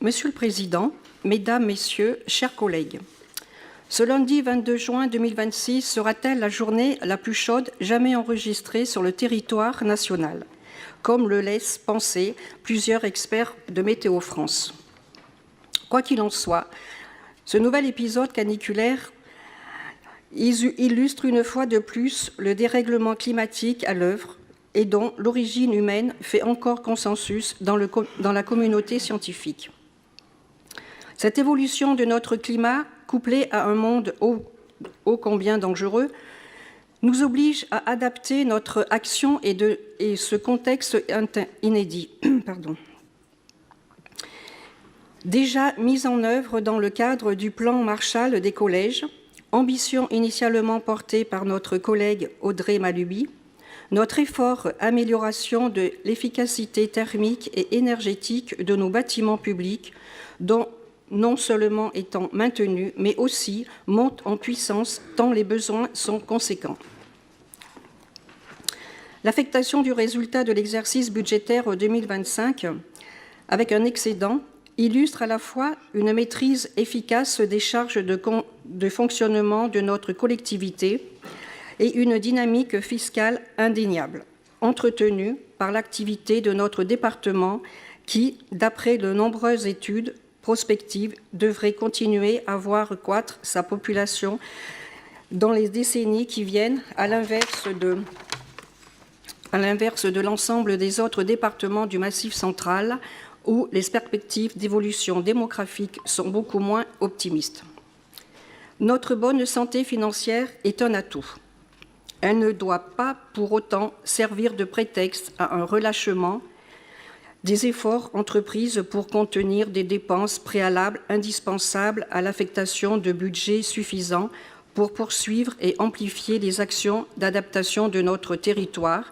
Monsieur le Président, Mesdames, Messieurs, chers collègues, ce lundi 22 juin 2026 sera-t-elle la journée la plus chaude jamais enregistrée sur le territoire national, comme le laissent penser plusieurs experts de Météo France. Quoi qu'il en soit, ce nouvel épisode caniculaire illustre une fois de plus le dérèglement climatique à l'œuvre et dont l'origine humaine fait encore consensus dans la communauté scientifique. Cette évolution de notre climat, couplée à un monde ô combien dangereux, nous oblige à adapter notre action et ce contexte inédit. Déjà mis en œuvre dans le cadre du plan Marshall des collèges, ambition initialement portée par notre collègue Audrey Maluby, notre effort amélioration de l'efficacité thermique et énergétique de nos bâtiments publics, dont non seulement étant maintenu, mais aussi monte en puissance tant les besoins sont conséquents. L'affectation du résultat de l'exercice budgétaire 2025 avec un excédent illustre à la fois une maîtrise efficace des charges de fonctionnement de notre collectivité et une dynamique fiscale indéniable, entretenue par l'activité de notre département qui, d'après de nombreuses études prospectives, devrait continuer à voir croître sa population dans les décennies qui viennent, à l'inverse de l'ensemble des autres départements du Massif central, où les perspectives d'évolution démographique sont beaucoup moins optimistes. Notre bonne santé financière est un atout. Elle ne doit pas pour autant servir de prétexte à un relâchement des efforts entrepris pour contenir des dépenses préalables indispensables à l'affectation de budgets suffisants pour poursuivre et amplifier les actions d'adaptation de notre territoire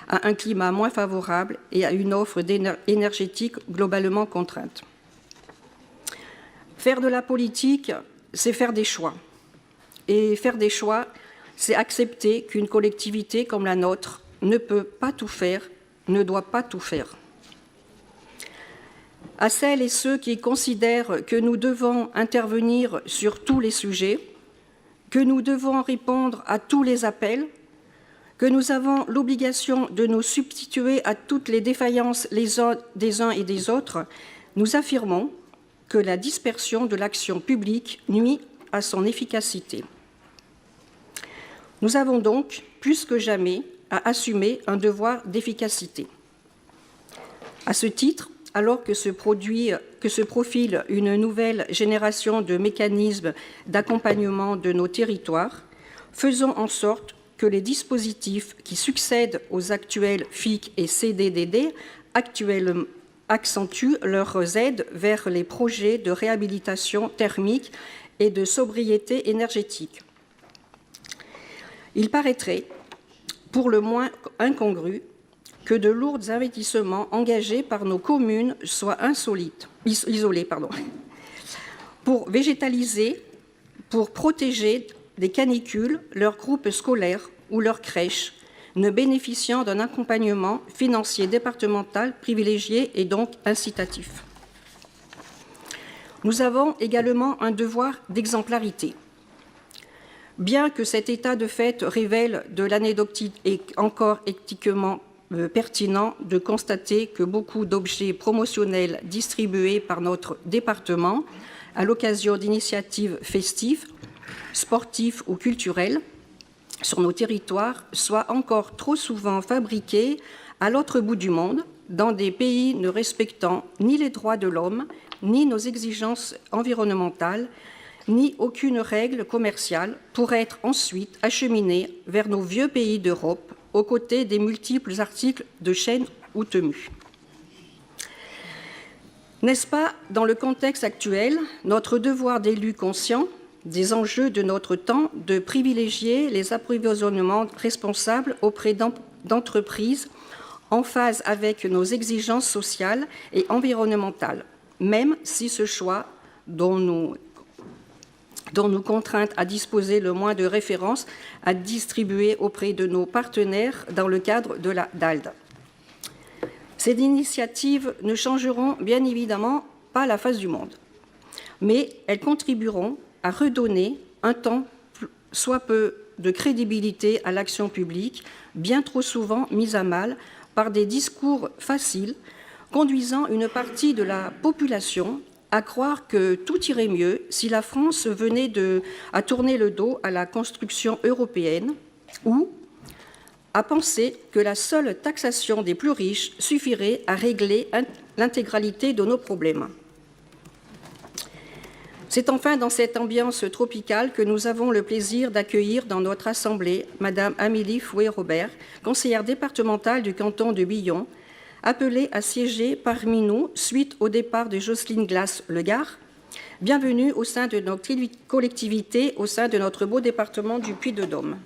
à un climat moins favorable et à une offre énergétique globalement contrainte. Faire de la politique, c'est faire des choix. Et faire des choix, c'est accepter qu'une collectivité comme la nôtre ne peut pas tout faire, ne doit pas tout faire. À celles et ceux qui considèrent que nous devons intervenir sur tous les sujets, que nous devons répondre à tous les appels, que nous avons l'obligation de nous substituer à toutes les défaillances des uns et des autres, nous affirmons que la dispersion de l'action publique nuit à son efficacité. Nous avons donc, plus que jamais, à assumer un devoir d'efficacité. À ce titre, alors que se profile une nouvelle génération de mécanismes d'accompagnement de nos territoires, faisons en sorte que les dispositifs qui succèdent aux actuels FIC et CDDD accentuent leurs aides vers les projets de réhabilitation thermique et de sobriété énergétique. Il paraîtrait pour le moins incongru que de lourds investissements engagés par nos communes soient isolés, pour végétaliser, pour protéger des canicules leurs groupes scolaires ou leurs crèches, ne bénéficiant d'un accompagnement financier départemental privilégié et donc incitatif. Nous avons également un devoir d'exemplarité. Bien que cet état de fait révèle de l'anecdotique et encore éthiquement pertinent de constater que beaucoup d'objets promotionnels distribués par notre département à l'occasion d'initiatives festives, sportives ou culturelles sur nos territoires soient encore trop souvent fabriqués à l'autre bout du monde, dans des pays ne respectant ni les droits de l'homme, ni nos exigences environnementales, ni aucune règle commerciale, pour être ensuite acheminés vers nos vieux pays d'Europe, aux côtés des multiples articles de chaîne ou tenues. N'est-ce pas, dans le contexte actuel, notre devoir d'élus conscients des enjeux de notre temps de privilégier les approvisionnements responsables auprès d'entreprises en phase avec nos exigences sociales et environnementales, même si ce choix, dont nous contraint à disposer le moins de références à distribuer auprès de nos partenaires dans le cadre de la DALD. Ces initiatives ne changeront bien évidemment pas la face du monde. Mais elles contribueront à redonner un tant soit peu de crédibilité à l'action publique, bien trop souvent mise à mal par des discours faciles, conduisant une partie de la population à croire que tout irait mieux si la France venait à tourner le dos à la construction européenne, ou à penser que la seule taxation des plus riches suffirait à régler l'intégralité de nos problèmes. C'est enfin dans cette ambiance tropicale que nous avons le plaisir d'accueillir dans notre Assemblée Madame Amélie Fouet-Robert, conseillère départementale du canton de Billon, appelée à siéger parmi nous suite au départ de Jocelyne Glace-Legard. Bienvenue au sein de notre collectivité, au sein de notre beau département du Puy-de-Dôme.